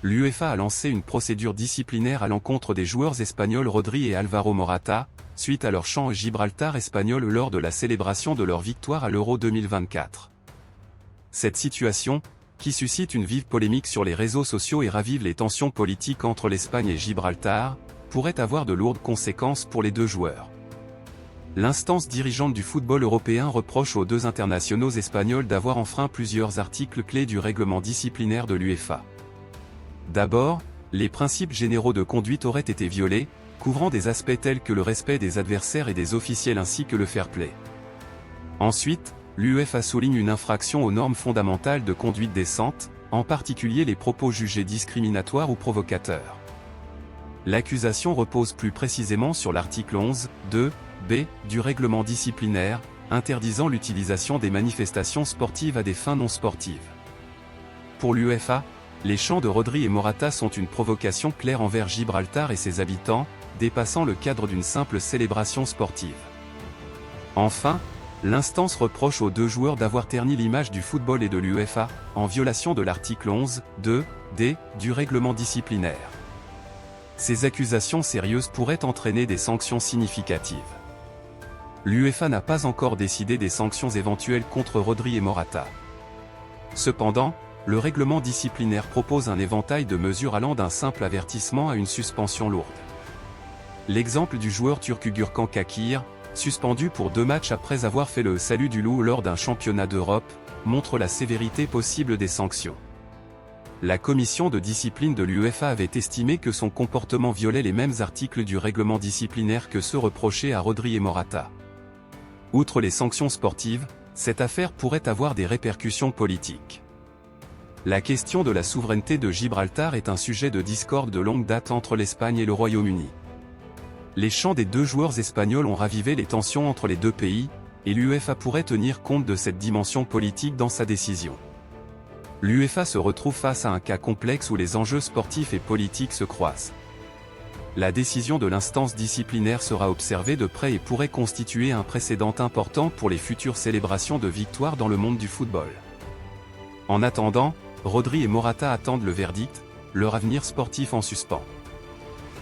l'UEFA a lancé une procédure disciplinaire à l'encontre des joueurs espagnols Rodri et Alvaro Morata, suite à leur chant Gibraltar espagnol lors de la célébration de leur victoire à l'Euro 2024. Cette situation, qui suscite une vive polémique sur les réseaux sociaux et ravive les tensions politiques entre l'Espagne et Gibraltar, pourrait avoir de lourdes conséquences pour les deux joueurs. L'instance dirigeante du football européen reproche aux deux internationaux espagnols d'avoir enfreint plusieurs articles clés du règlement disciplinaire de l'UEFA. D'abord, les principes généraux de conduite auraient été violés, couvrant des aspects tels que le respect des adversaires et des officiels ainsi que le fair play. Ensuite, l'UEFA souligne une infraction aux normes fondamentales de conduite décente, en particulier les propos jugés discriminatoires ou provocateurs. L'accusation repose plus précisément sur l'article 11.2b du règlement disciplinaire, interdisant l'utilisation des manifestations sportives à des fins non sportives. Pour l'UEFA, les chants de Rodri et Morata sont une provocation claire envers Gibraltar et ses habitants, dépassant le cadre d'une simple célébration sportive. Enfin, l'instance reproche aux deux joueurs d'avoir terni l'image du football et de l'UEFA, en violation de l'article 11.2d du règlement disciplinaire. Ces accusations sérieuses pourraient entraîner des sanctions significatives. L'UEFA n'a pas encore décidé des sanctions éventuelles contre Rodri et Morata. Cependant, le règlement disciplinaire propose un éventail de mesures allant d'un simple avertissement à une suspension lourde. L'exemple du joueur turc Gürkan Kakir, suspendu pour 2 matchs après avoir fait le salut du loup lors d'un championnat d'Europe, montre la sévérité possible des sanctions. La commission de discipline de l'UEFA avait estimé que son comportement violait les mêmes articles du règlement disciplinaire que ceux reprochés à Rodri et Morata. Outre les sanctions sportives, cette affaire pourrait avoir des répercussions politiques. La question de la souveraineté de Gibraltar est un sujet de discorde de longue date entre l'Espagne et le Royaume-Uni. Les chants des deux joueurs espagnols ont ravivé les tensions entre les deux pays, et l'UEFA pourrait tenir compte de cette dimension politique dans sa décision. L'UEFA se retrouve face à un cas complexe où les enjeux sportifs et politiques se croisent. La décision de l'instance disciplinaire sera observée de près et pourrait constituer un précédent important pour les futures célébrations de victoires dans le monde du football. En attendant, Rodri et Morata attendent le verdict, leur avenir sportif en suspens.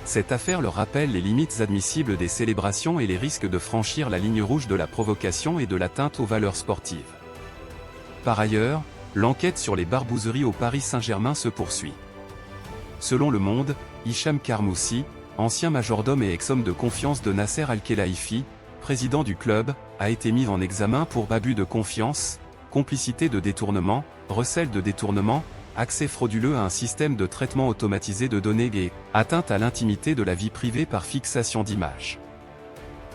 Cette affaire leur rappelle les limites admissibles des célébrations et les risques de franchir la ligne rouge de la provocation et de l'atteinte aux valeurs sportives. Par ailleurs, l'enquête sur les barbouzeries au Paris Saint-Germain se poursuit. Selon Le Monde, Hicham Karmoussi, ancien majordome et ex-homme de confiance de Nasser Al-Khelaifi, président du club, a été mis en examen pour abus de confiance, complicité de détournement, recel de détournement, accès frauduleux à un système de traitement automatisé de données et atteinte à l'intimité de la vie privée par fixation d'images.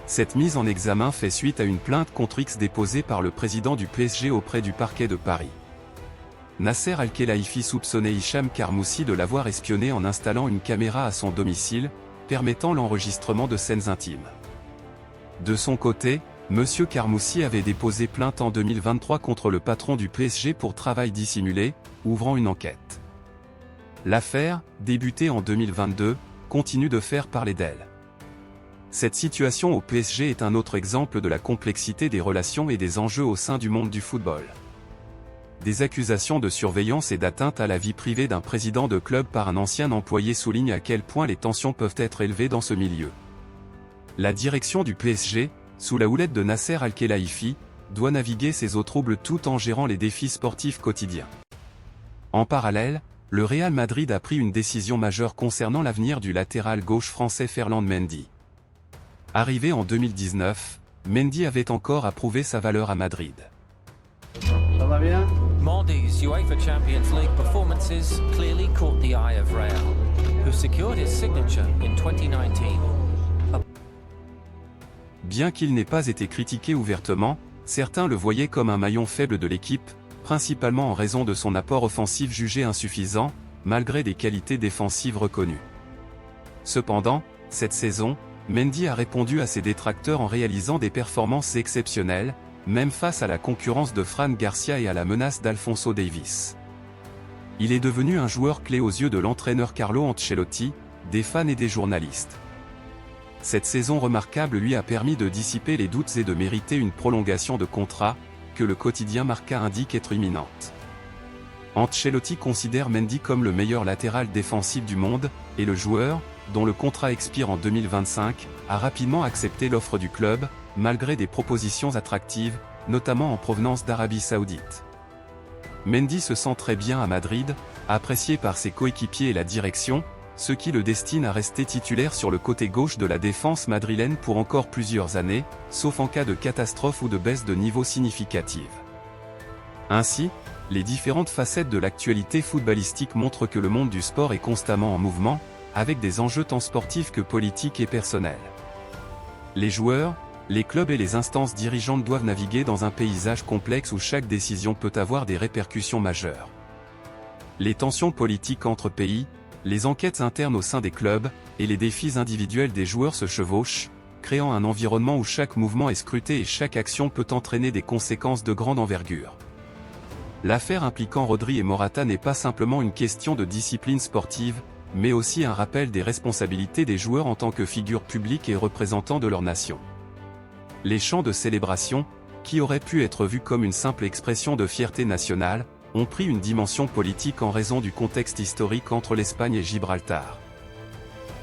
Cette mise en examen fait suite à une plainte contre X déposée par le président du PSG auprès du parquet de Paris. Nasser Al-Khelaifi soupçonnait Hicham Karmoussi de l'avoir espionné en installant une caméra à son domicile, permettant l'enregistrement de scènes intimes. De son côté, M. Karmoussi avait déposé plainte en 2023 contre le patron du PSG pour travail dissimulé, ouvrant une enquête. L'affaire, débutée en 2022, continue de faire parler d'elle. Cette situation au PSG est un autre exemple de la complexité des relations et des enjeux au sein du monde du football. Des accusations de surveillance et d'atteinte à la vie privée d'un président de club par un ancien employé soulignent à quel point les tensions peuvent être élevées dans ce milieu. La direction du PSG, sous la houlette de Nasser Al-Khelaifi, doit naviguer ces eaux troubles tout en gérant les défis sportifs quotidiens. En parallèle, le Real Madrid a pris une décision majeure concernant l'avenir du latéral gauche français Ferland Mendy. Arrivé en 2019, Mendy avait encore approuvé sa valeur à Madrid. Ça va bien? Mendy's UEFA Champions League performances clearly caught the eye of Real, who secured his signature in 2019. Bien qu'il n'ait pas été critiqué ouvertement, certains le voyaient comme un maillon faible de l'équipe, principalement en raison de son apport offensif jugé insuffisant, malgré des qualités défensives reconnues. Cependant, cette saison, Mendy a répondu à ses détracteurs en réalisant des performances exceptionnelles, même face à la concurrence de Fran Garcia et à la menace d'Alphonso Davies. Il est devenu un joueur clé aux yeux de l'entraîneur Carlo Ancelotti, des fans et des journalistes. Cette saison remarquable lui a permis de dissiper les doutes et de mériter une prolongation de contrat, que le quotidien Marca indique être imminente. Ancelotti considère Mendy comme le meilleur latéral défensif du monde, et le joueur, dont le contrat expire en 2025, a rapidement accepté l'offre du club, malgré des propositions attractives, notamment en provenance d'Arabie Saoudite. Mendy se sent très bien à Madrid, apprécié par ses coéquipiers et la direction, ce qui le destine à rester titulaire sur le côté gauche de la défense madrilène pour encore plusieurs années, sauf en cas de catastrophe ou de baisse de niveau significative. Ainsi, les différentes facettes de l'actualité footballistique montrent que le monde du sport est constamment en mouvement, avec des enjeux tant sportifs que politiques et personnels. Les joueurs, les clubs et les instances dirigeantes doivent naviguer dans un paysage complexe où chaque décision peut avoir des répercussions majeures. Les tensions politiques entre pays, les enquêtes internes au sein des clubs, et les défis individuels des joueurs se chevauchent, créant un environnement où chaque mouvement est scruté et chaque action peut entraîner des conséquences de grande envergure. L'affaire impliquant Rodri et Morata n'est pas simplement une question de discipline sportive, mais aussi un rappel des responsabilités des joueurs en tant que figures publiques et représentants de leur nation. Les chants de célébration, qui auraient pu être vus comme une simple expression de fierté nationale, ont pris une dimension politique en raison du contexte historique entre l'Espagne et Gibraltar.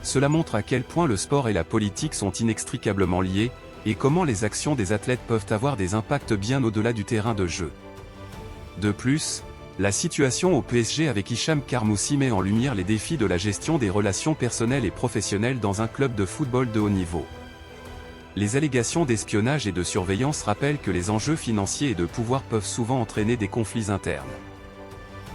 Cela montre à quel point le sport et la politique sont inextricablement liés, et comment les actions des athlètes peuvent avoir des impacts bien au-delà du terrain de jeu. De plus, la situation au PSG avec Hicham Karmoussi met en lumière les défis de la gestion des relations personnelles et professionnelles dans un club de football de haut niveau. Les allégations d'espionnage et de surveillance rappellent que les enjeux financiers et de pouvoir peuvent souvent entraîner des conflits internes.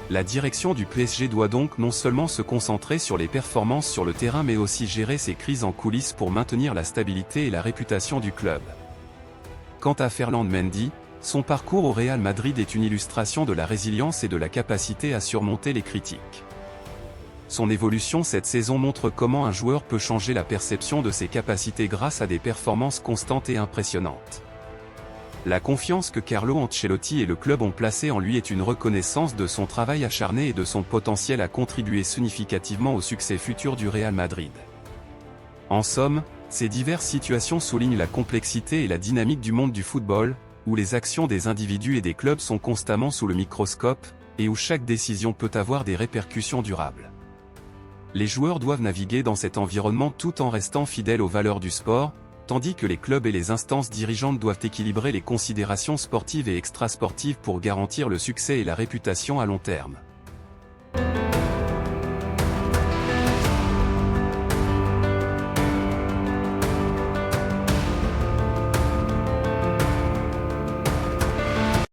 La direction du PSG doit donc non seulement se concentrer sur les performances sur le terrain mais aussi gérer ces crises en coulisses pour maintenir la stabilité et la réputation du club. Quant à Ferland Mendy, son parcours au Real Madrid est une illustration de la résilience et de la capacité à surmonter les critiques. Son évolution cette saison montre comment un joueur peut changer la perception de ses capacités grâce à des performances constantes et impressionnantes. La confiance que Carlo Ancelotti et le club ont placée en lui est une reconnaissance de son travail acharné et de son potentiel à contribuer significativement au succès futur du Real Madrid. En somme, ces diverses situations soulignent la complexité et la dynamique du monde du football, où les actions des individus et des clubs sont constamment sous le microscope, et où chaque décision peut avoir des répercussions durables. Les joueurs doivent naviguer dans cet environnement tout en restant fidèles aux valeurs du sport, tandis que les clubs et les instances dirigeantes doivent équilibrer les considérations sportives et extrasportives pour garantir le succès et la réputation à long terme.